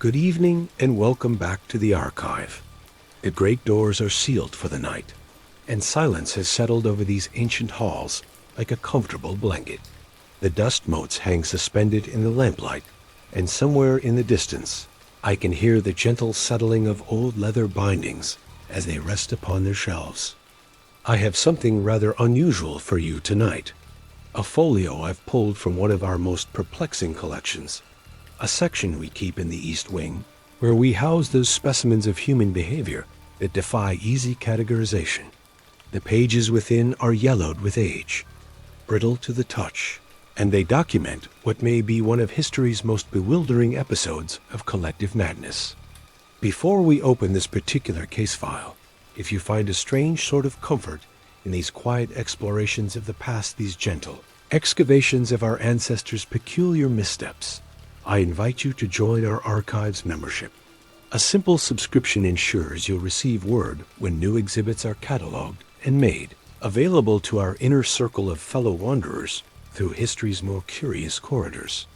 Good evening and welcome back to the archive. The great doors are sealed for the night, and silence has settled over these ancient halls like a comfortable blanket. The dust motes hang suspended in the lamplight, and somewhere in the distance, I can hear the gentle settling of old leather bindings as they rest upon their shelves. I have something rather unusual for you tonight. A folio I've pulled from one of our most perplexing collections. A section we keep in the East Wing, where we house those specimens of human behavior that defy easy categorization. The pages within are yellowed with age, brittle to the touch, and they document what may be one of history's most bewildering episodes of collective madness. Before we open this particular case file, if you find a strange sort of comfort in these quiet explorations of the past, these gentle excavations of our ancestors' peculiar missteps, I invite you to join our archives membership. A simple subscription ensures you'll receive word when new exhibits are cataloged and made available to our inner circle of fellow wanderers through history's more curious corridors.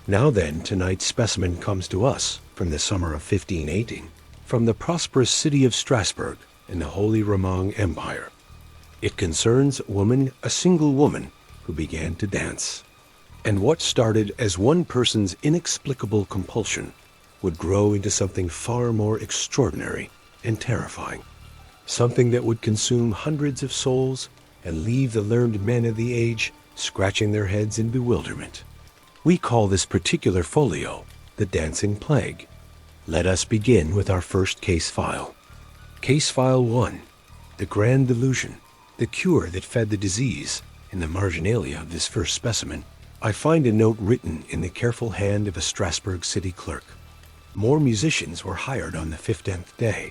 Now then, tonight's specimen comes to us from the summer of 1518, from the prosperous city of Strasbourg in the Holy Roman Empire. It concerns a single woman who began to dance. And what started as one person's inexplicable compulsion would grow into something far more extraordinary and terrifying. Something that would consume hundreds of souls and leave the learned men of the age scratching their heads in bewilderment. We call this particular folio the Dancing Plague. Let us begin with our first case file. Case File 1, The Grand Delusion, the cure that fed the disease. In the marginalia of this first specimen, I find a note written in the careful hand of a Strasbourg city clerk. More musicians were hired on the 15th day.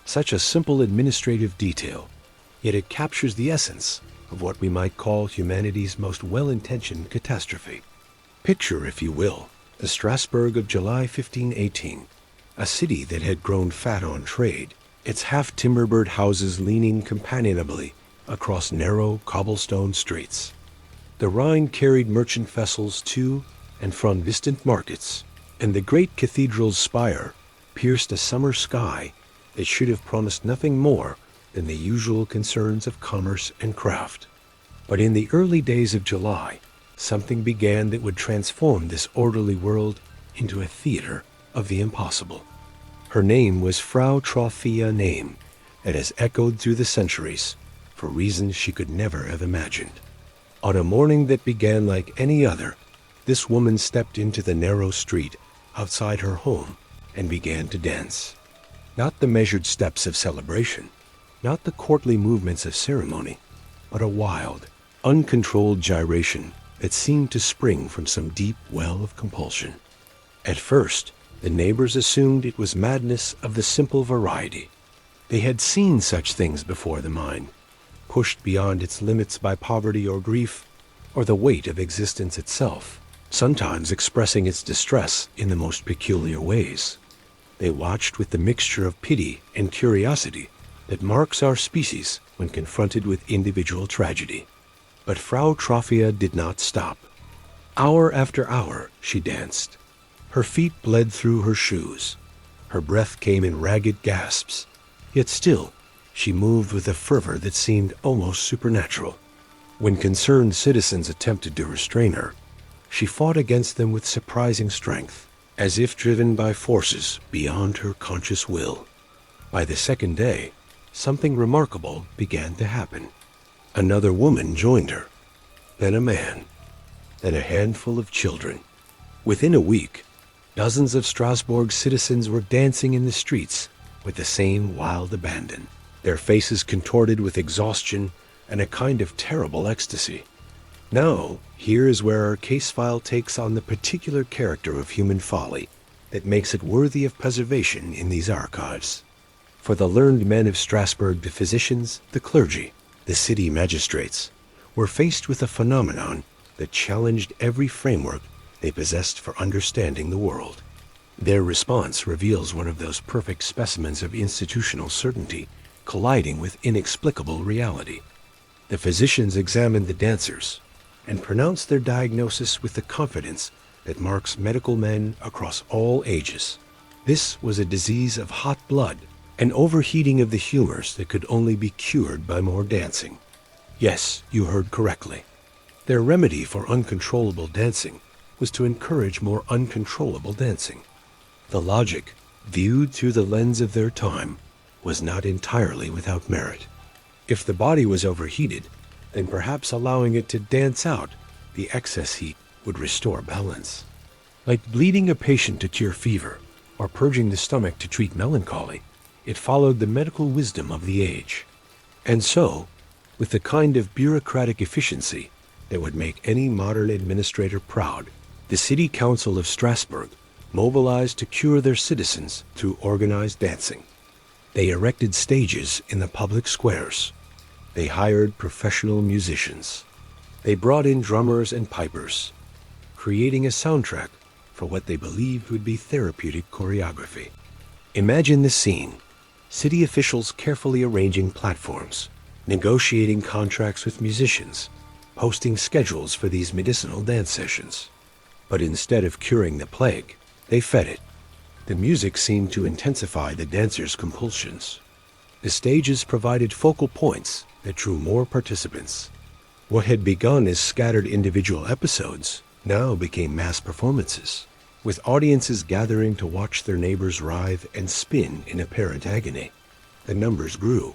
Such a simple administrative detail, yet it captures the essence of what we might call humanity's most well-intentioned catastrophe. Picture, if you will, the Strasbourg of July 1518, a city that had grown fat on trade, its half-timber-bird houses leaning companionably across narrow cobblestone streets. The Rhine carried merchant vessels to and from distant markets, and the great cathedral's spire pierced a summer sky that should have promised nothing more than the usual concerns of commerce and craft. But in the early days of July, something began that would transform this orderly world into a theater of the impossible. Her name was Frau Troffea, name that has echoed through the centuries for reasons she could never have imagined. On a morning that began like any other, this woman stepped into the narrow street outside her home and began to dance. Not the measured steps of celebration, not the courtly movements of ceremony, but a wild, uncontrolled gyration that seemed to spring from some deep well of compulsion. At first, the neighbors assumed it was madness of the simple variety. They had seen such things before the mind, pushed beyond its limits by poverty or grief, or the weight of existence itself, sometimes expressing its distress in the most peculiar ways. They watched with the mixture of pity and curiosity that marks our species when confronted with individual tragedy. But Frau Troffea did not stop. Hour after hour she danced. Her feet bled through her shoes. Her breath came in ragged gasps. Yet still, she moved with a fervor that seemed almost supernatural. When concerned citizens attempted to restrain her, she fought against them with surprising strength, as if driven by forces beyond her conscious will. By the second day, something remarkable began to happen. Another woman joined her, then a man, then a handful of children. Within a week, dozens of Strasbourg citizens were dancing in the streets with the same wild abandon, their faces contorted with exhaustion and a kind of terrible ecstasy. Now, here is where our case file takes on the particular character of human folly that makes it worthy of preservation in these archives. For the learned men of Strasbourg, the physicians, the clergy, the city magistrates, were faced with a phenomenon that challenged every framework they possessed for understanding the world. Their response reveals one of those perfect specimens of institutional certainty colliding with inexplicable reality. The physicians examined the dancers and pronounced their diagnosis with the confidence that marks medical men across all ages. This was a disease of hot blood, an overheating of the humors that could only be cured by more dancing. Yes, you heard correctly. Their remedy for uncontrollable dancing was to encourage more uncontrollable dancing. The logic, viewed through the lens of their time, was not entirely without merit. If the body was overheated, then perhaps allowing it to dance out the excess heat would restore balance. Like bleeding a patient to cure fever, or purging the stomach to treat melancholy, it followed the medical wisdom of the age. And so, with the kind of bureaucratic efficiency that would make any modern administrator proud, the City Council of Strasbourg mobilized to cure their citizens through organized dancing. They erected stages in the public squares. They hired professional musicians. They brought in drummers and pipers, creating a soundtrack for what they believed would be therapeutic choreography. Imagine the scene: city officials carefully arranging platforms, negotiating contracts with musicians, posting schedules for these medicinal dance sessions. But instead of curing the plague, they fed it. The music seemed to intensify the dancers' compulsions. The stages provided focal points that drew more participants. What had begun as scattered individual episodes now became mass performances, with audiences gathering to watch their neighbors writhe and spin in apparent agony. The numbers grew.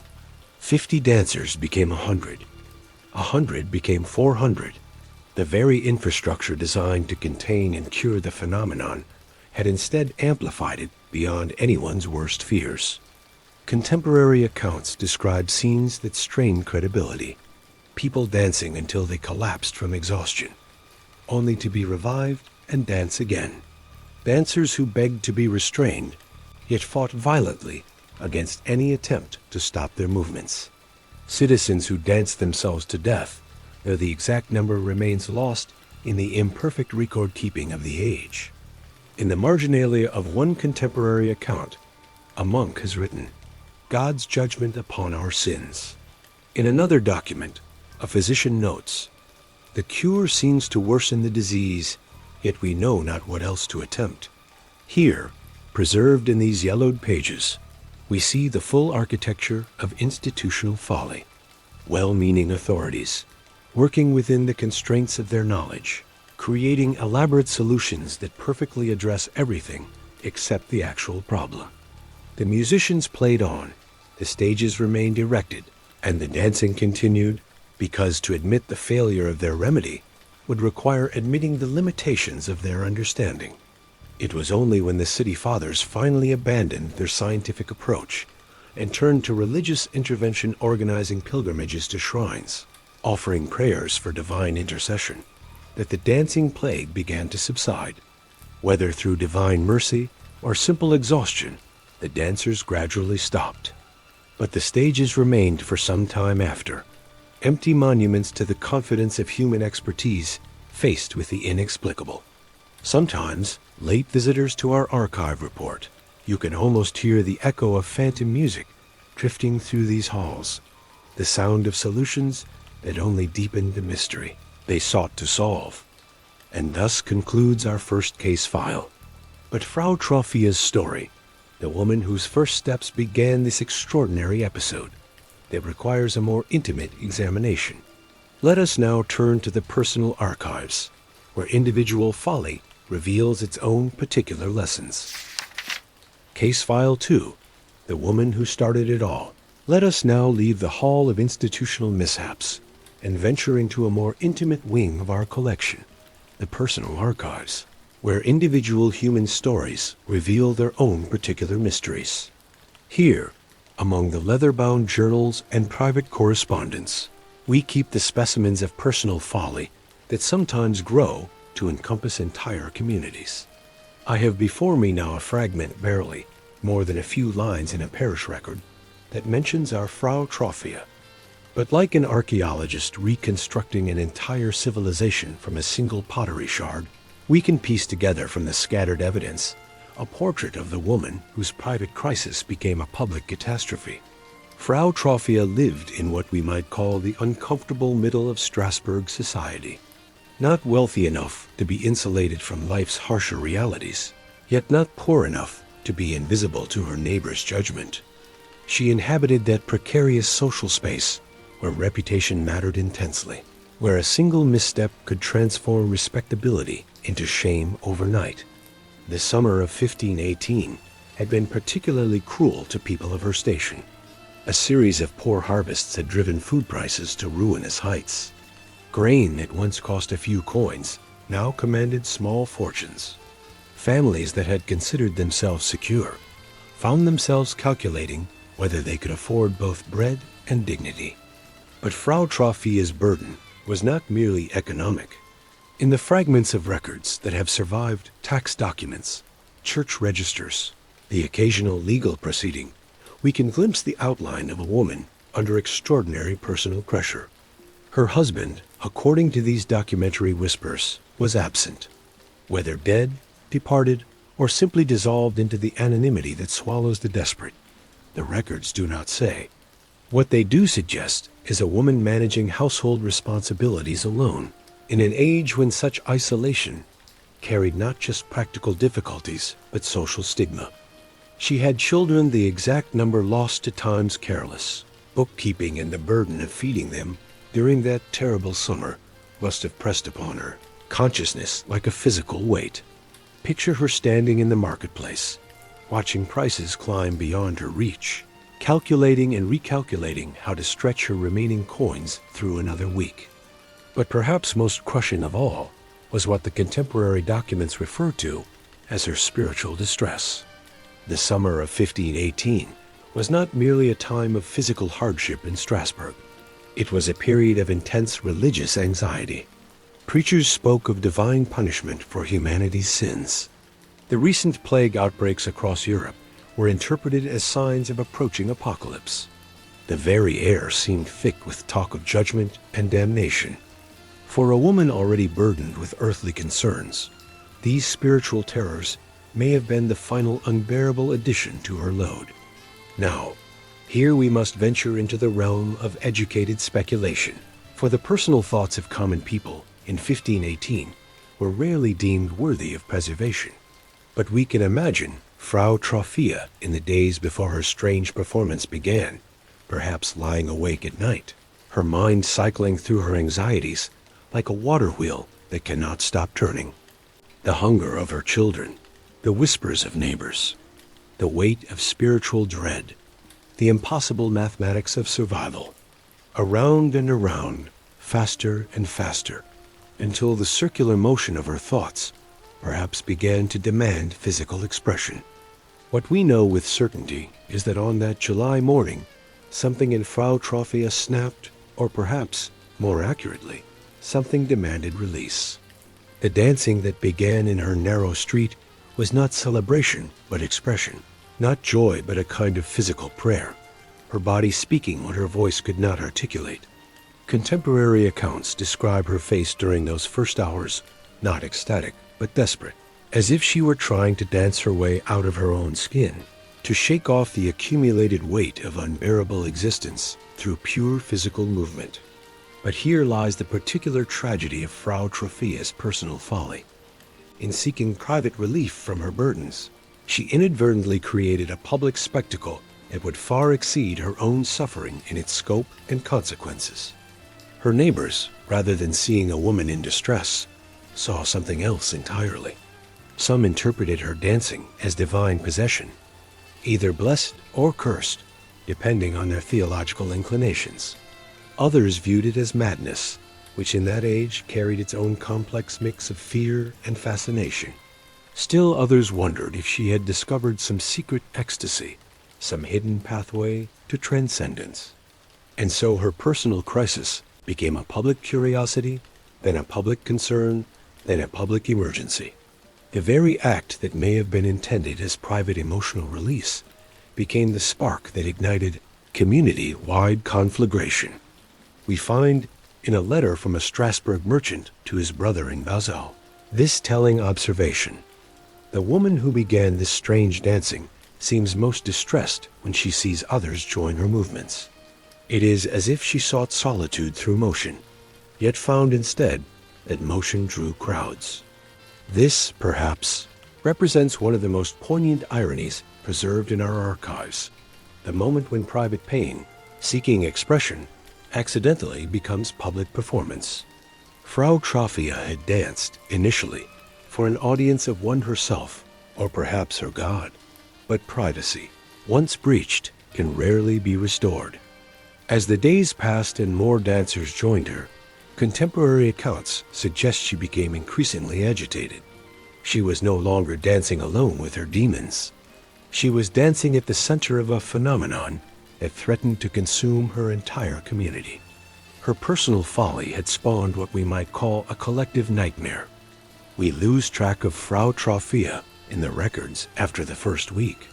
50 dancers became 100. 100 became 400. The very infrastructure designed to contain and cure the phenomenon had instead amplified it beyond anyone's worst fears. Contemporary accounts describe scenes that strained credibility. People dancing until they collapsed from exhaustion, only to be revived and dance again. Dancers who begged to be restrained, yet fought violently against any attempt to stop their movements. Citizens who danced themselves to death, though the exact number remains lost in the imperfect record-keeping of the age. In the marginalia of one contemporary account, a monk has written, "God's judgment upon our sins." In another document, a physician notes, "The cure seems to worsen the disease, yet we know not what else to attempt." Here, preserved in these yellowed pages, we see the full architecture of institutional folly. Well-meaning authorities, working within the constraints of their knowledge, creating elaborate solutions that perfectly address everything except the actual problem. The musicians played on, the stages remained erected, and the dancing continued, because to admit the failure of their remedy would require admitting the limitations of their understanding. It was only when the city fathers finally abandoned their scientific approach and turned to religious intervention, organizing pilgrimages to shrines, offering prayers for divine intercession, that the dancing plague began to subside. Whether through divine mercy or simple exhaustion, the dancers gradually stopped. But the stages remained for some time after, empty monuments to the confidence of human expertise faced with the inexplicable. Sometimes, late visitors to our archive report, you can almost hear the echo of phantom music drifting through these halls, the sound of solutions that only deepened the mystery they sought to solve. And thus concludes our first case file. But Frau Troffea's story, the woman whose first steps began this extraordinary episode, that requires a more intimate examination. Let us now turn to the personal archives, where individual folly reveals its own particular lessons. Case File 2, the woman who started it all. Let us now leave the hall of institutional mishaps and venture into a more intimate wing of our collection, the personal archives, where individual human stories reveal their own particular mysteries. Here, among the leather-bound journals and private correspondence, we keep the specimens of personal folly that sometimes grow to encompass entire communities. I have before me now a fragment, barely more than a few lines in a parish record, that mentions our Frau Troffea. But like an archaeologist reconstructing an entire civilization from a single pottery shard, we can piece together from the scattered evidence a portrait of the woman whose private crisis became a public catastrophe. Frau Troffea lived in what we might call the uncomfortable middle of Strasbourg society. Not wealthy enough to be insulated from life's harsher realities, yet not poor enough to be invisible to her neighbor's judgment. She inhabited that precarious social space where reputation mattered intensely, where a single misstep could transform respectability into shame overnight. The summer of 1518 had been particularly cruel to people of her station. A series of poor harvests had driven food prices to ruinous heights. Grain that once cost a few coins now commanded small fortunes. Families that had considered themselves secure found themselves calculating whether they could afford both bread and dignity. But Frau Troffea's burden was not merely economic. In the fragments of records that have survived tax documents, church registers, the occasional legal proceeding, we can glimpse the outline of a woman under extraordinary personal pressure. Her husband, according to these documentary whispers, was absent, whether dead, departed, or simply dissolved into the anonymity that swallows the desperate. The records do not say. What they do suggest is a woman managing household responsibilities alone, in an age when such isolation carried not just practical difficulties, but social stigma. She had children the exact number lost to time's careless. Bookkeeping and the burden of feeding them during that terrible summer must have pressed upon her, consciousness like a physical weight. Picture her standing in the marketplace, watching prices climb beyond her reach, calculating and recalculating how to stretch her remaining coins through another week. But perhaps most crushing of all was what the contemporary documents refer to as her spiritual distress. The summer of 1518 was not merely a time of physical hardship in Strasbourg. It was a period of intense religious anxiety. Preachers spoke of divine punishment for humanity's sins. The recent plague outbreaks across Europe were interpreted as signs of approaching apocalypse. The very air seemed thick with talk of judgment and damnation. For a woman already burdened with earthly concerns, these spiritual terrors may have been the final unbearable addition to her load. Now, here we must venture into the realm of educated speculation, for the personal thoughts of common people in 1518 were rarely deemed worthy of preservation. But we can imagine Frau Troffea in the days before her strange performance began, perhaps lying awake at night, her mind cycling through her anxieties like a water wheel that cannot stop turning. The hunger of her children, the whispers of neighbors, the weight of spiritual dread, the impossible mathematics of survival, around and around, faster and faster, until the circular motion of her thoughts perhaps began to demand physical expression. What we know with certainty is that on that July morning, something in Frau Troffea snapped, or perhaps, more accurately, something demanded release. The dancing that began in her narrow street was not celebration, but expression, not joy, but a kind of physical prayer, her body speaking what her voice could not articulate. Contemporary accounts describe her face during those first hours, not ecstatic, but desperate, as if she were trying to dance her way out of her own skin, to shake off the accumulated weight of unbearable existence through pure physical movement. But here lies the particular tragedy of Frau Troffea's personal folly. In seeking private relief from her burdens, she inadvertently created a public spectacle that would far exceed her own suffering in its scope and consequences. Her neighbors, rather than seeing a woman in distress, saw something else entirely. Some interpreted her dancing as divine possession, either blessed or cursed, depending on their theological inclinations. Others viewed it as madness, which in that age carried its own complex mix of fear and fascination. Still others wondered if she had discovered some secret ecstasy, some hidden pathway to transcendence. And so her personal crisis became a public curiosity, then a public concern, then a public emergency. The very act that may have been intended as private emotional release became the spark that ignited community-wide conflagration. We find in a letter from a Strasbourg merchant to his brother in Basel this telling observation: the woman who began this strange dancing seems most distressed when she sees others join her movements. It is as if she sought solitude through motion, yet found instead that motion drew crowds. This, perhaps, represents one of the most poignant ironies preserved in our archives. The moment when private pain, seeking expression, accidentally becomes public performance. Frau Troffea had danced, initially, for an audience of one herself, or perhaps her god. But privacy, once breached, can rarely be restored. As the days passed and more dancers joined her, contemporary accounts suggest she became increasingly agitated. She was no longer dancing alone with her demons. She was dancing at the center of a phenomenon that threatened to consume her entire community. Her personal folly had spawned what we might call a collective nightmare. We lose track of Frau Troffea in the records after the first week.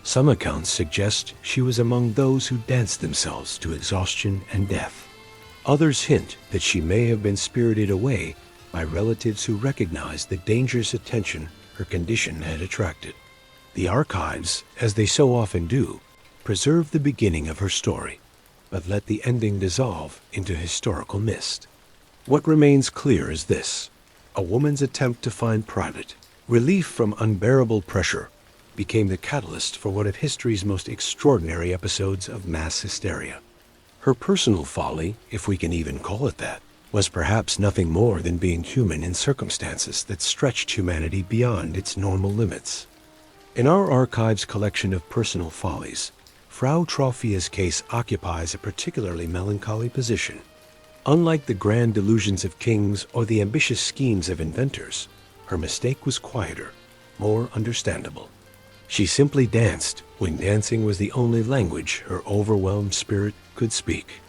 Some accounts suggest she was among those who danced themselves to exhaustion and death. Others hint that she may have been spirited away by relatives who recognized the dangerous attention her condition had attracted. The archives, as they so often do, preserve the beginning of her story, but let the ending dissolve into historical mist. What remains clear is this: a woman's attempt to find private relief from unbearable pressure became the catalyst for one of history's most extraordinary episodes of mass hysteria. Her personal folly, if we can even call it that, was perhaps nothing more than being human in circumstances that stretched humanity beyond its normal limits. In our archives collection of personal follies, Frau Troffea's case occupies a particularly melancholy position. Unlike the grand delusions of kings or the ambitious schemes of inventors, her mistake was quieter, more understandable. She simply danced when dancing was the only language her overwhelmed spirit could speak.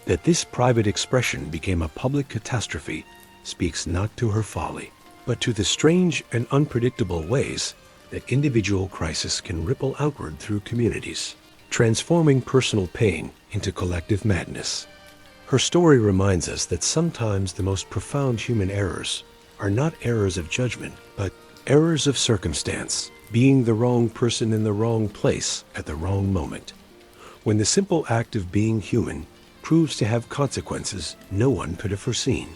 That this private expression became a public catastrophe speaks not to her folly, but to the strange and unpredictable ways that individual crisis can ripple outward through communities, transforming personal pain into collective madness. Her story reminds us that sometimes the most profound human errors are not errors of judgment, but errors of circumstance, being the wrong person in the wrong place at the wrong moment. When the simple act of being human proves to have consequences no one could have foreseen.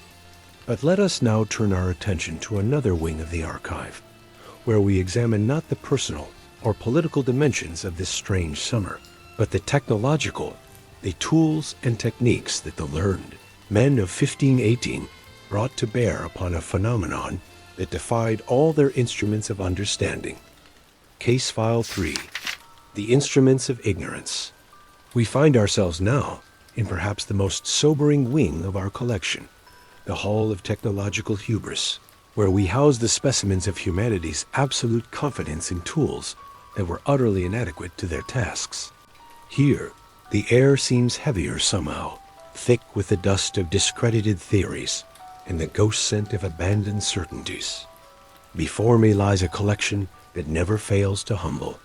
But let us now turn our attention to another wing of the archive, where we examine not the personal or political dimensions of this strange summer, but the technological, the tools and techniques that the learned men of 1518 brought to bear upon a phenomenon that defied all their instruments of understanding. Case File 3, The Instruments of Ignorance. We find ourselves now in perhaps the most sobering wing of our collection, the Hall of Technological Hubris, where we house the specimens of humanity's absolute confidence in tools that were utterly inadequate to their tasks. Here, the air seems heavier somehow, thick with the dust of discredited theories and the ghost scent of abandoned certainties. Before me lies a collection that never fails to humble.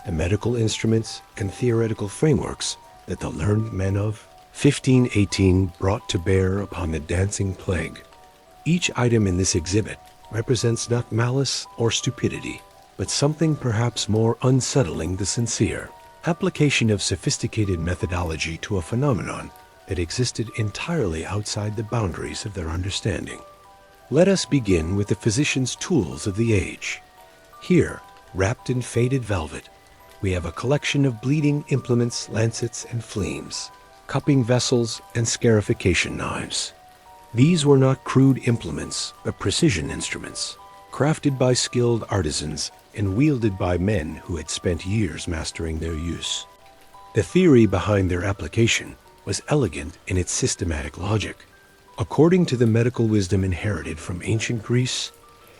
The medical instruments and theoretical frameworks that the learned men of 1518 brought to bear upon the dancing plague. Each item in this exhibit represents not malice or stupidity, but something perhaps more unsettling the sincere application of sophisticated methodology to a phenomenon that existed entirely outside the boundaries of their understanding. Let us begin with the physician's tools of the age. Here, wrapped in faded velvet, we have a collection of bleeding implements, lancets, and fleams, cupping vessels, and scarification knives. These were not crude implements, but precision instruments, crafted by skilled artisans and wielded by men who had spent years mastering their use. The theory behind their application was elegant in its systematic logic. According to the medical wisdom inherited from ancient Greece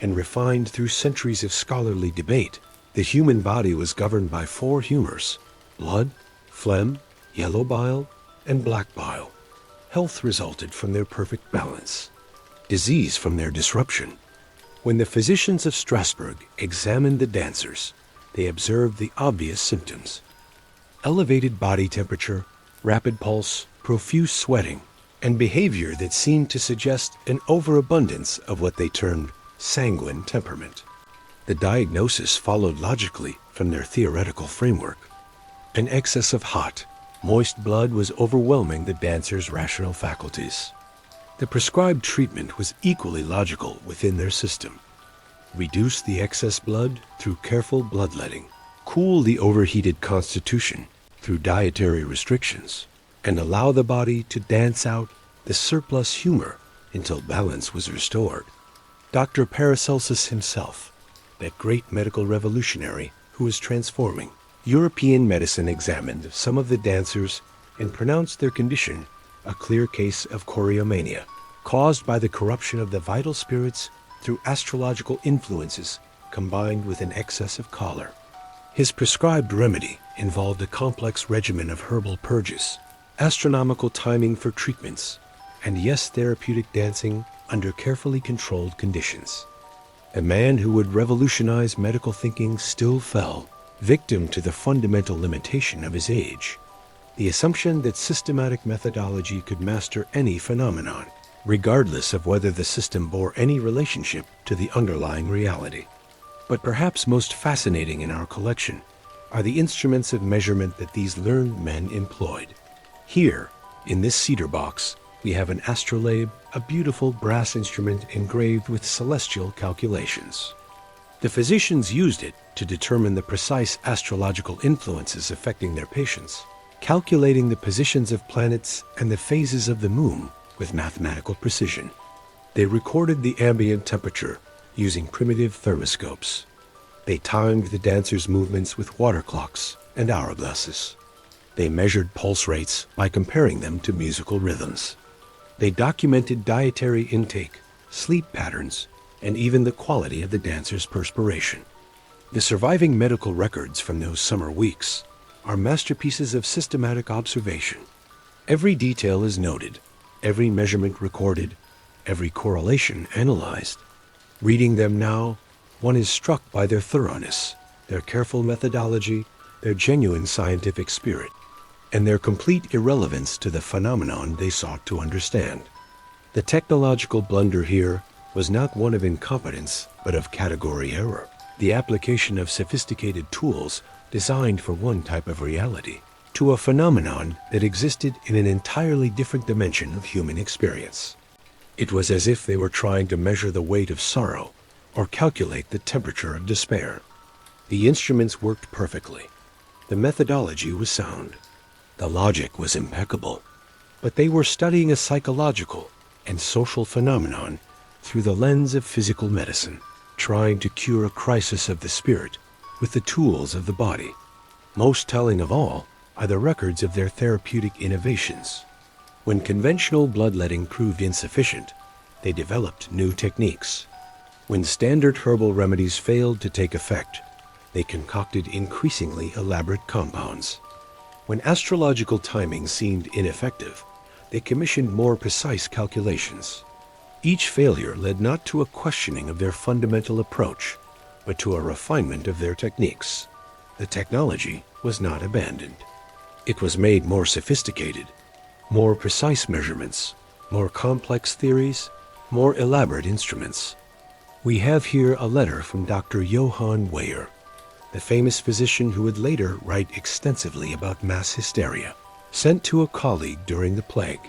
and refined through centuries of scholarly debate, the human body was governed by 4 humors: blood, phlegm, yellow bile, and black bile. Health resulted from their perfect balance, disease from their disruption. When the physicians of Strasbourg examined the dancers, they observed the obvious symptoms: elevated body temperature, rapid pulse, profuse sweating, and behavior that seemed to suggest an overabundance of what they termed sanguine temperament. The diagnosis followed logically from their theoretical framework. An excess of hot, moist blood was overwhelming the dancers' rational faculties. The prescribed treatment was equally logical within their system. reduce the excess blood through careful bloodletting, cool the overheated constitution through dietary restrictions, and allow the body to dance out the surplus humor until balance was restored. Dr. Paracelsus himself, that great medical revolutionary who was transforming European medicine, examined some of the dancers and pronounced their condition a clear case of choreomania, caused by the corruption of the vital spirits through astrological influences combined with an excess of choler. His prescribed remedy involved a complex regimen of herbal purges, astronomical timing for treatments, and yes, therapeutic dancing under carefully controlled conditions. A man who would revolutionize medical thinking still fell victim to the fundamental limitation of his age, the assumption that systematic methodology could master any phenomenon, regardless of whether the system bore any relationship to the underlying reality. But perhaps most fascinating in our collection are the instruments of measurement that these learned men employed. Here, in this cedar box, we have an astrolabe, a beautiful brass instrument engraved with celestial calculations. The physicians used it to determine the precise astrological influences affecting their patients, calculating the positions of planets and the phases of the moon with mathematical precision. They recorded the ambient temperature using primitive thermoscopes. They timed the dancers' movements with water clocks and hourglasses. They measured pulse rates by comparing them to musical rhythms. They documented dietary intake, sleep patterns, and even the quality of the dancers' perspiration. The surviving medical records from those summer weeks are masterpieces of systematic observation. Every detail is noted, every measurement recorded, every correlation analyzed. Reading them now, one is struck by their thoroughness, their careful methodology, their genuine scientific spirit, and their complete irrelevance to the phenomenon they sought to understand. The technological blunder here was not one of incompetence, but of category error, the application of sophisticated tools designed for one type of reality to a phenomenon that existed in an entirely different dimension of human experience. It was as if they were trying to measure the weight of sorrow or calculate the temperature of despair. The instruments worked perfectly. The methodology was sound. The logic was impeccable. But they were studying a psychological and social phenomenon through the lens of physical medicine, trying to cure a crisis of the spirit with the tools of the body. Most telling of all are the records of their therapeutic innovations. When conventional bloodletting proved insufficient, they developed new techniques. When standard herbal remedies failed to take effect, they concocted increasingly elaborate compounds. When astrological timing seemed ineffective, they commissioned more precise calculations. Each failure led not to a questioning of their fundamental approach, but to a refinement of their techniques. The technology was not abandoned. It was made more sophisticated, more precise measurements, more complex theories, more elaborate instruments. We have here a letter from Dr. Johann Weyer, the famous physician who would later write extensively about mass hysteria. Sent to a colleague during the plague,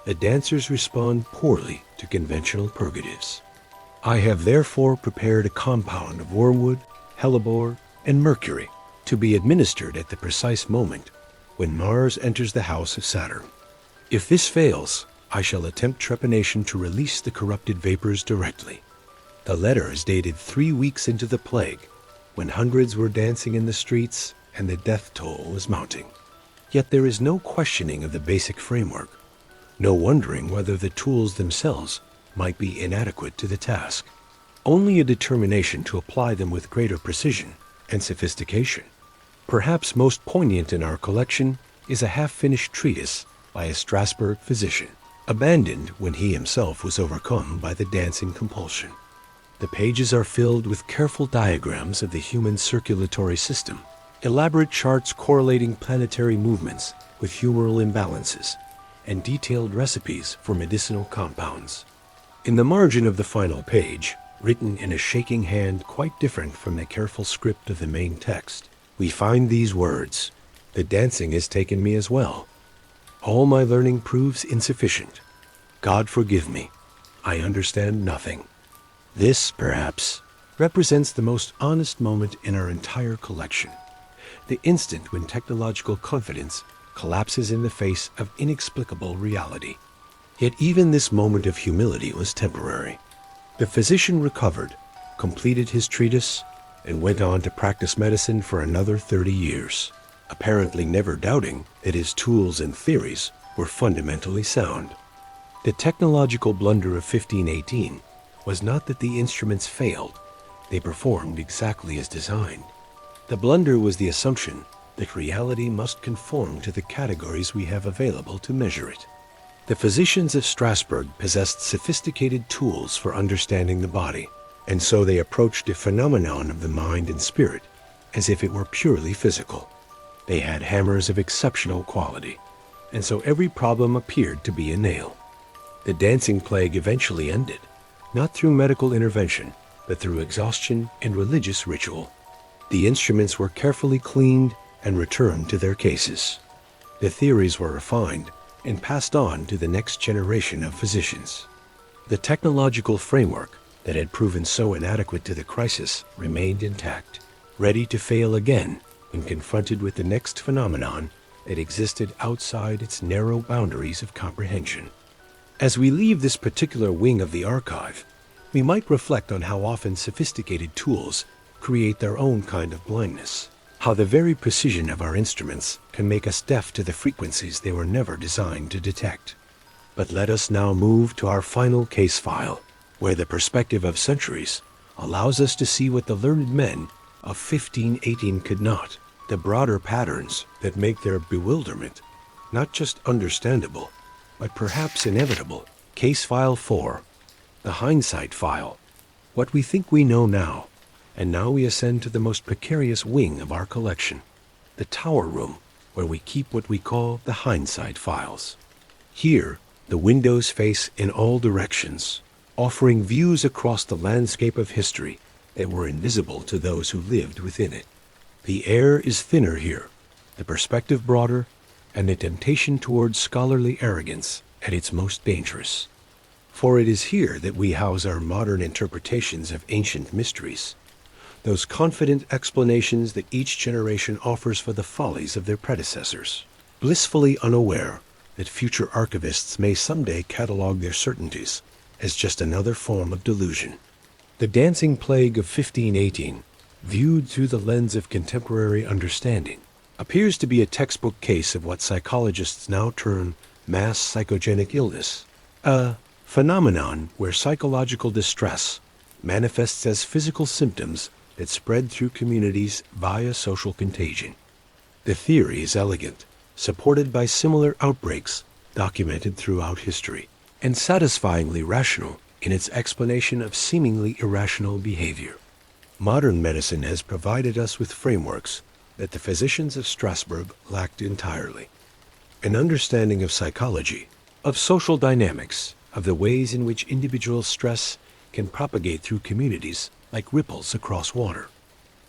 the dancers respond poorly to conventional purgatives. I have therefore prepared a compound of wormwood, hellebore, and mercury to be administered at the precise moment when Mars enters the house of Saturn. If this fails, I shall attempt trepanation to release the corrupted vapors directly. The letter is dated 3 weeks into the plague, when hundreds were dancing in the streets and the death toll was mounting. Yet there is no questioning of the basic framework, no wondering whether the tools themselves might be inadequate to the task, only a determination to apply them with greater precision and sophistication. Perhaps most poignant in our collection is a half-finished treatise by a Strasbourg physician, abandoned when he himself was overcome by the dancing compulsion. The pages are filled with careful diagrams of the human circulatory system, elaborate charts correlating planetary movements with humoral imbalances, and detailed recipes for medicinal compounds. In the margin of the final page, written in a shaking hand quite different from the careful script of the main text, we find these words: "The dancing has taken me as well. All my learning proves insufficient. God forgive me. I understand nothing." This, perhaps, represents the most honest moment in our entire collection. The instant when technological confidence collapses in the face of inexplicable reality. Yet even this moment of humility was temporary. The physician recovered, completed his treatise, and went on to practice medicine for another 30 years, apparently never doubting that his tools and theories were fundamentally sound. The technological blunder of 1518 was not that the instruments failed, they performed exactly as designed. The blunder was the assumption that reality must conform to the categories we have available to measure it. The physicians of Strasbourg possessed sophisticated tools for understanding the body, and so they approached the phenomenon of the mind and spirit as if it were purely physical. They had hammers of exceptional quality, and so every problem appeared to be a nail. The dancing plague eventually ended, not through medical intervention, but through exhaustion and religious ritual. The instruments were carefully cleaned and returned to their cases. The theories were refined and passed on to the next generation of physicians. The technological framework that had proven so inadequate to the crisis remained intact, ready to fail again when confronted with the next phenomenon that existed outside its narrow boundaries of comprehension. As we leave this particular wing of the archive, we might reflect on how often sophisticated tools create their own kind of blindness, how the very precision of our instruments can make us deaf to the frequencies they were never designed to detect. But let us now move to our final case file, where the perspective of centuries allows us to see what the learned men of 1518 could not, the broader patterns that make their bewilderment not just understandable, but perhaps inevitable. Case File 4, the hindsight file, what we think we know now. And now we ascend to the most precarious wing of our collection, the tower room, where we keep what we call the hindsight files. Here, the windows face in all directions, offering views across the landscape of history that were invisible to those who lived within it. The air is thinner here, the perspective broader, and the temptation towards scholarly arrogance at its most dangerous. For it is here that we house our modern interpretations of ancient mysteries, those confident explanations that each generation offers for the follies of their predecessors, blissfully unaware that future archivists may someday catalog their certainties as just another form of delusion. The dancing plague of 1518, viewed through the lens of contemporary understanding, appears to be a textbook case of what psychologists now term mass psychogenic illness, a phenomenon where psychological distress manifests as physical symptoms that spread through communities via social contagion. The theory is elegant, supported by similar outbreaks documented throughout history, and satisfyingly rational in its explanation of seemingly irrational behavior. Modern medicine has provided us with frameworks that the physicians of Strasbourg lacked entirely. An understanding of psychology, of social dynamics, of the ways in which individual stress can propagate through communities like ripples across water.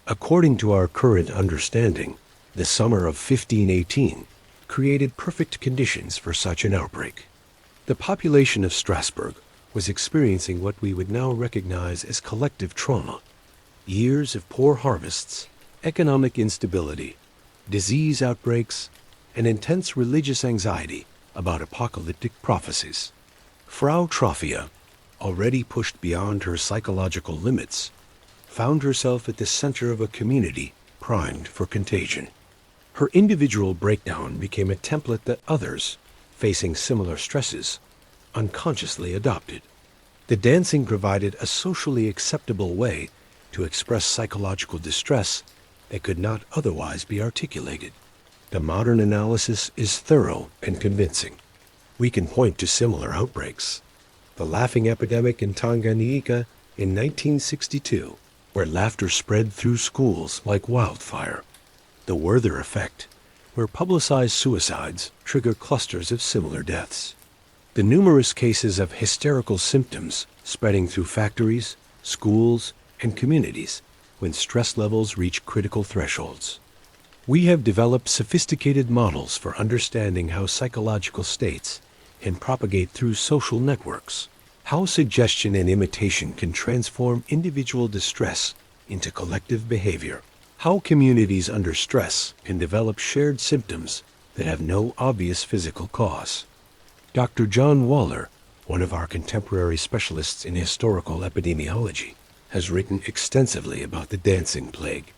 According to our current understanding, the summer of 1518 created perfect conditions for such an outbreak. The population of Strasbourg was experiencing what we would now recognize as collective trauma. Years of poor harvests, economic instability, disease outbreaks, and intense religious anxiety about apocalyptic prophecies. Frau Troffea, already pushed beyond her psychological limits, found herself at the center of a community primed for contagion. Her individual breakdown became a template that others, facing similar stresses, unconsciously adopted. The dancing provided a socially acceptable way to express psychological distress that could not otherwise be articulated. The modern analysis is thorough and convincing. We can point to similar outbreaks. The laughing epidemic in Tanganyika in 1962, where laughter spread through schools like wildfire. The Werther effect, where publicized suicides trigger clusters of similar deaths. The numerous cases of hysterical symptoms spreading through factories, schools, and communities when stress levels reach critical thresholds. We have developed sophisticated models for understanding how psychological states can propagate through social networks, How suggestion and imitation can transform individual distress into collective behavior. How communities under stress can develop shared symptoms that have no obvious physical cause. Dr. John Waller, one of our contemporary specialists in historical epidemiology, has written extensively about the dancing plague.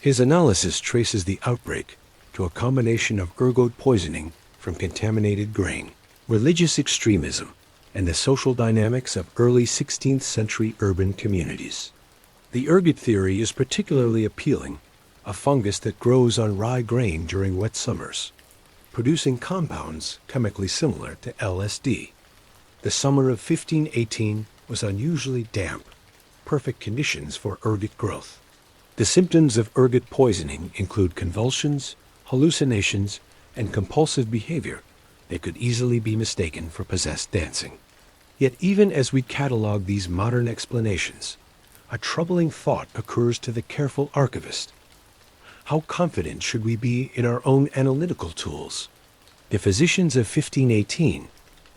His analysis traces the outbreak to a combination of ergot poisoning from contaminated grain, religious extremism, and the social dynamics of early 16th century urban communities. The ergot theory is particularly appealing, a fungus that grows on rye grain during wet summers, producing compounds chemically similar to LSD. The summer of 1518 was unusually damp, perfect conditions for ergot growth. The symptoms of ergot poisoning include convulsions, hallucinations, and compulsive behavior that could easily be mistaken for possessed dancing. Yet even as we catalog these modern explanations, a troubling thought occurs to the careful archivist. How confident should we be in our own analytical tools? The physicians of 1518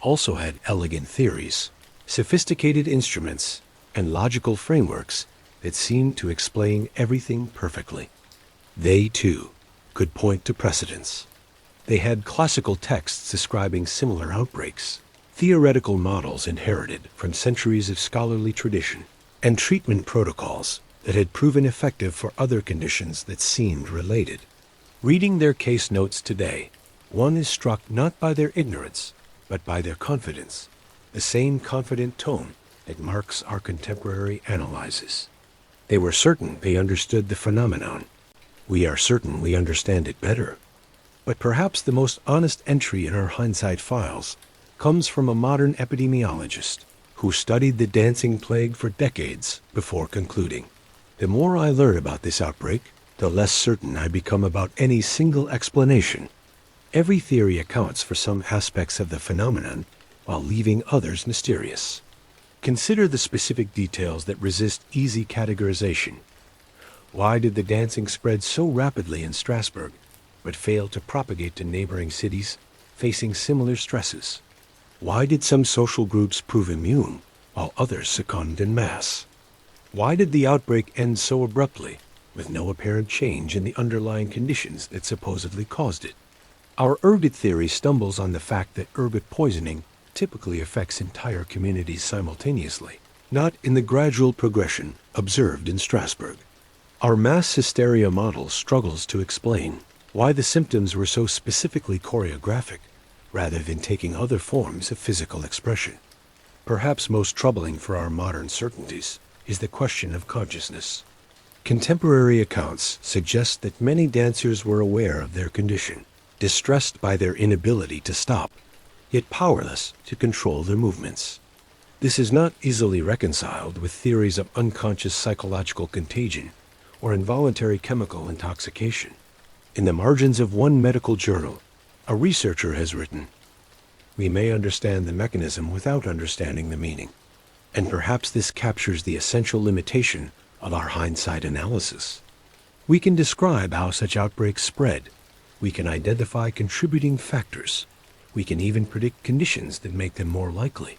also had elegant theories, sophisticated instruments, and logical frameworks that seemed to explain everything perfectly. They, too, could point to precedents. They had classical texts describing similar outbreaks, theoretical models inherited from centuries of scholarly tradition, and treatment protocols that had proven effective for other conditions that seemed related. Reading their case notes today, one is struck not by their ignorance, but by their confidence, the same confident tone that marks our contemporary analyses. They were certain they understood the phenomenon. We are certain we understand it better. But perhaps the most honest entry in our hindsight files comes from a modern epidemiologist who studied the dancing plague for decades before concluding, "The more I learn about this outbreak, the less certain I become about any single explanation. Every theory accounts for some aspects of the phenomenon while leaving others mysterious." Consider the specific details that resist easy categorization. Why did the dancing spread so rapidly in Strasbourg, but fail to propagate to neighboring cities facing similar stresses? Why did some social groups prove immune, while others succumbed en masse? Why did the outbreak end so abruptly, with no apparent change in the underlying conditions that supposedly caused it? Our ergot theory stumbles on the fact that ergot poisoning typically affects entire communities simultaneously, not in the gradual progression observed in Strasbourg. Our mass hysteria model struggles to explain why the symptoms were so specifically choreographic, rather than taking other forms of physical expression. Perhaps most troubling for our modern certainties is the question of consciousness. Contemporary accounts suggest that many dancers were aware of their condition, distressed by their inability to stop, yet powerless to control their movements. This is not easily reconciled with theories of unconscious psychological contagion or involuntary chemical intoxication. In the margins of one medical journal, a researcher has written, "We may understand the mechanism without understanding the meaning." And perhaps this captures the essential limitation of our hindsight analysis. We can describe how such outbreaks spread. We can identify contributing factors. We can even predict conditions that make them more likely.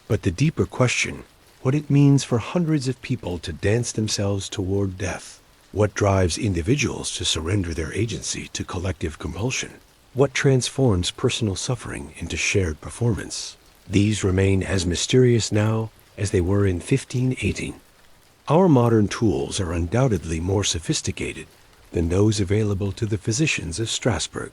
But the deeper question, what it means for hundreds of people to dance themselves toward death, what drives individuals to surrender their agency to collective compulsion, what transforms personal suffering into shared performance, these remain as mysterious now as they were in 1518. Our modern tools are undoubtedly more sophisticated than those available to the physicians of Strasbourg.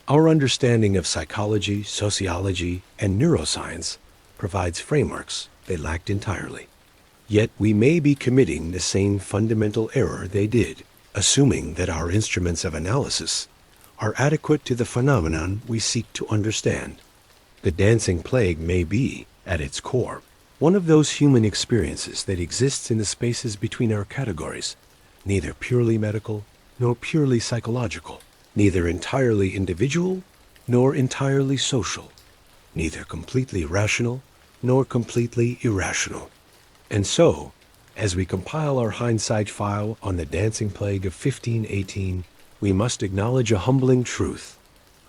Our understanding of psychology, sociology, and neuroscience provides frameworks they lacked entirely. Yet we may be committing the same fundamental error they did, assuming that our instruments of analysis are adequate to the phenomenon we seek to understand. The dancing plague may be, at its core, one of those human experiences that exists in the spaces between our categories, neither purely medical nor purely psychological, neither entirely individual nor entirely social, neither completely rational nor completely irrational. And so, as we compile our hindsight file on the dancing plague of 1518, we must acknowledge a humbling truth.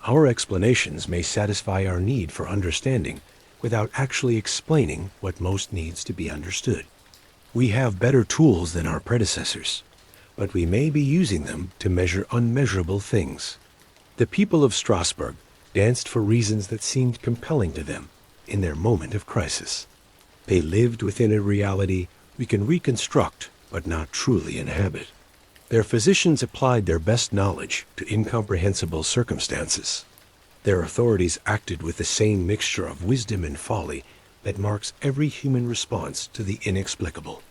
Our explanations may satisfy our need for understanding, without actually explaining what most needs to be understood. We have better tools than our predecessors, but we may be using them to measure unmeasurable things. The people of Strasbourg danced for reasons that seemed compelling to them in their moment of crisis. They lived within a reality we can reconstruct but not truly inhabit. Their physicians applied their best knowledge to incomprehensible circumstances. Their authorities acted with the same mixture of wisdom and folly that marks every human response to the inexplicable.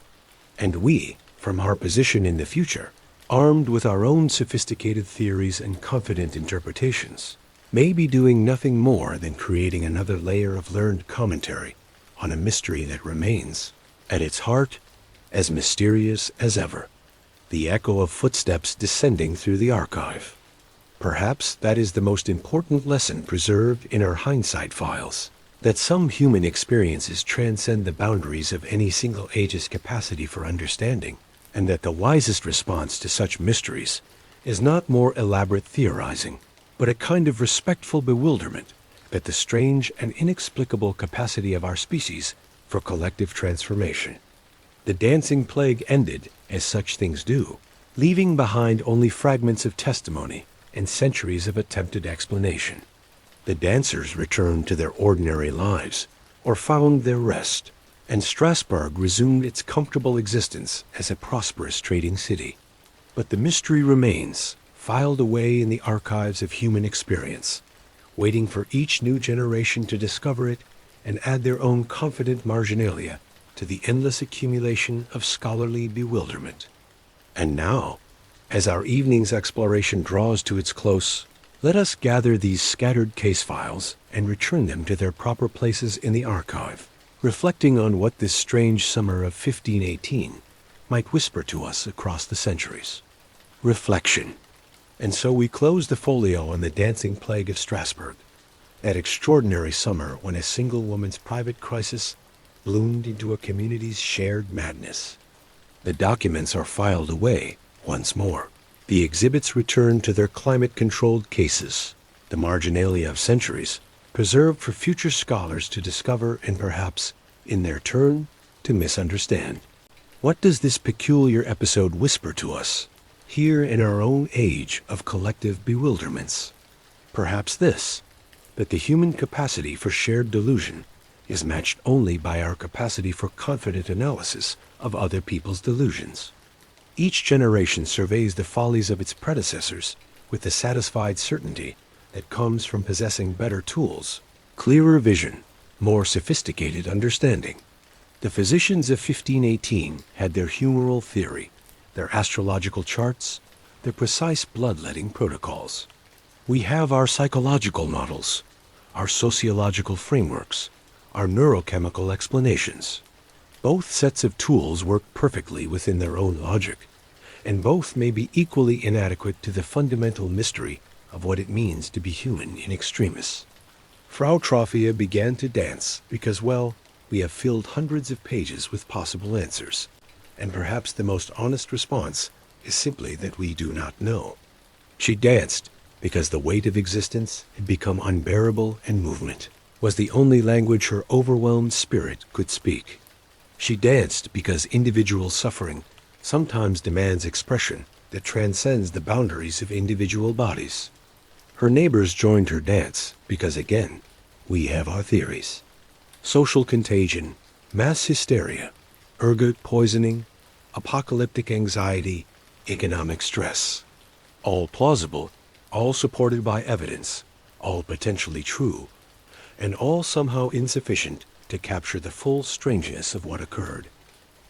And we, from our position in the future, armed with our own sophisticated theories and confident interpretations, may be doing nothing more than creating another layer of learned commentary on a mystery that remains, at its heart, as mysterious as ever. The echo of footsteps descending through the archive. Perhaps that is the most important lesson preserved in our hindsight files, that some human experiences transcend the boundaries of any single age's capacity for understanding, and that the wisest response to such mysteries is not more elaborate theorizing, but a kind of respectful bewilderment at the strange and inexplicable capacity of our species for collective transformation. The dancing plague ended, as such things do, leaving behind only fragments of testimony and centuries of attempted explanation. The dancers returned to their ordinary lives, or found their rest, and Strasbourg resumed its comfortable existence as a prosperous trading city. But the mystery remains, filed away in the archives of human experience, waiting for each new generation to discover it and add their own confident marginalia to the endless accumulation of scholarly bewilderment. And now, as our evening's exploration draws to its close, let us gather these scattered case files and return them to their proper places in the archive, reflecting on what this strange summer of 1518 might whisper to us across the centuries. Reflection. And so we close the folio on the dancing plague of Strasbourg, that extraordinary summer when a single woman's private crisis bloomed into a community's shared madness. The documents are filed away once more. The exhibits return to their climate-controlled cases, the marginalia of centuries, preserved for future scholars to discover and perhaps, in their turn, to misunderstand. What does this peculiar episode whisper to us, here in our own age of collective bewilderments? Perhaps this, that the human capacity for shared delusion is matched only by our capacity for confident analysis of other people's delusions. Each generation surveys the follies of its predecessors with the satisfied certainty that comes from possessing better tools, clearer vision, more sophisticated understanding. The physicians of 1518 had their humoral theory, their astrological charts, their precise bloodletting protocols. We have our psychological models, our sociological frameworks, our neurochemical explanations. Both sets of tools work perfectly within their own logic, and both may be equally inadequate to the fundamental mystery of what it means to be human in extremis. Frau Troffea began to dance because, well, we have filled hundreds of pages with possible answers, and perhaps the most honest response is simply that we do not know. She danced because the weight of existence had become unbearable, and movement was the only language her overwhelmed spirit could speak. She danced because individual suffering sometimes demands expression that transcends the boundaries of individual bodies. Her neighbors joined her dance because, again, we have our theories. Social contagion, mass hysteria, ergot poisoning, apocalyptic anxiety, economic stress. All plausible, all supported by evidence, all potentially true, and all somehow insufficient to capture the full strangeness of what occurred.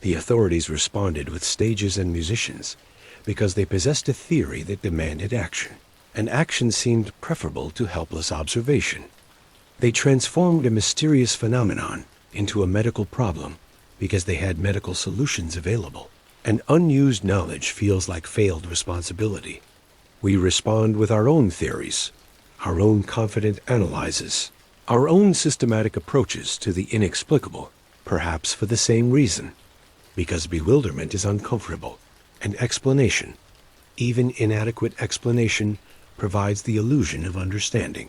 The authorities responded with stages and musicians because they possessed a theory that demanded action, and action seemed preferable to helpless observation. They transformed a mysterious phenomenon into a medical problem because they had medical solutions available, and unused knowledge feels like failed responsibility. We respond with our own theories, our own confident analyses, our own systematic approaches to the inexplicable, perhaps for the same reason, because bewilderment is uncomfortable, and explanation, even inadequate explanation, provides the illusion of understanding.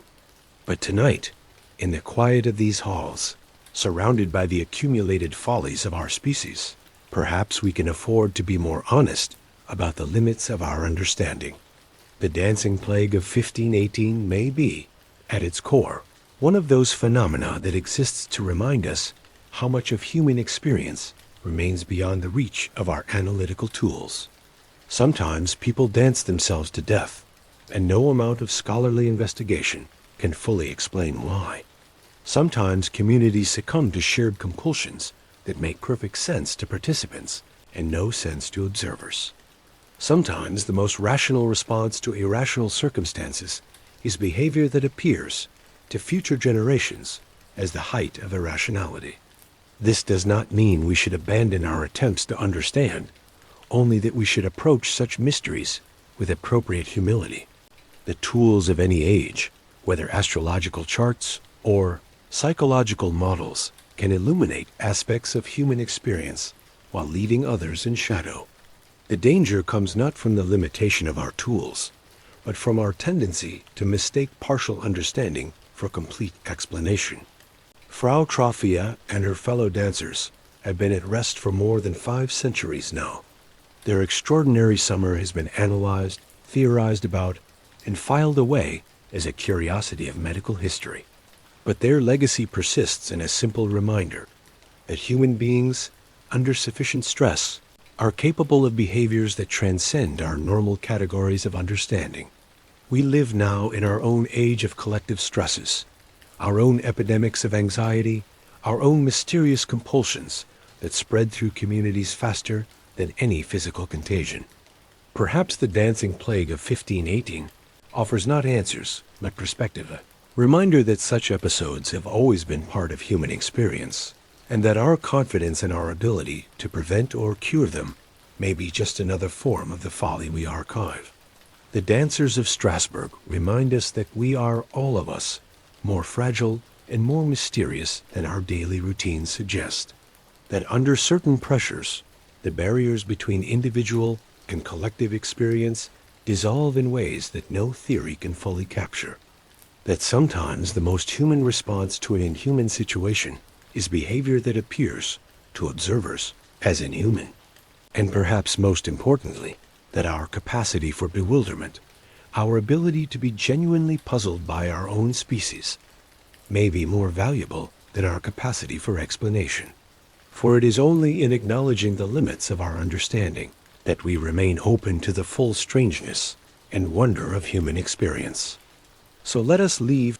But tonight, in the quiet of these halls, surrounded by the accumulated follies of our species, perhaps we can afford to be more honest about the limits of our understanding. The dancing plague of 1518 may be, at its core, one of those phenomena that exists to remind us how much of human experience remains beyond the reach of our analytical tools. Sometimes people dance themselves to death, and no amount of scholarly investigation can fully explain why. Sometimes communities succumb to shared compulsions that make perfect sense to participants and no sense to observers. Sometimes the most rational response to irrational circumstances is behavior that appears, to future generations, as the height of irrationality. This does not mean we should abandon our attempts to understand, only that we should approach such mysteries with appropriate humility. The tools of any age, whether astrological charts or psychological models, can illuminate aspects of human experience while leaving others in shadow. The danger comes not from the limitation of our tools, but from our tendency to mistake partial understanding for complete explanation. Frau Troffea and her fellow dancers have been at rest for more than 5 centuries now. Their extraordinary summer has been analyzed, theorized about, and filed away as a curiosity of medical history. But their legacy persists in a simple reminder that human beings, under sufficient stress, are capable of behaviors that transcend our normal categories of understanding. We live now in our own age of collective stresses, our own epidemics of anxiety, our own mysterious compulsions that spread through communities faster than any physical contagion. Perhaps the dancing plague of 1518 offers not answers, but perspective, a reminder that such episodes have always been part of human experience, and that our confidence in our ability to prevent or cure them may be just another form of the folly we archive. The dancers of Strasbourg remind us that we are, all of us, more fragile and more mysterious than our daily routines suggest. That under certain pressures, the barriers between individual and collective experience dissolve in ways that no theory can fully capture. That sometimes the most human response to an inhuman situation is behavior that appears, to observers, as inhuman. And perhaps most importantly, that our capacity for bewilderment, our ability to be genuinely puzzled by our own species, may be more valuable than our capacity for explanation. For it is only in acknowledging the limits of our understanding that we remain open to the full strangeness and wonder of human experience. So let us leave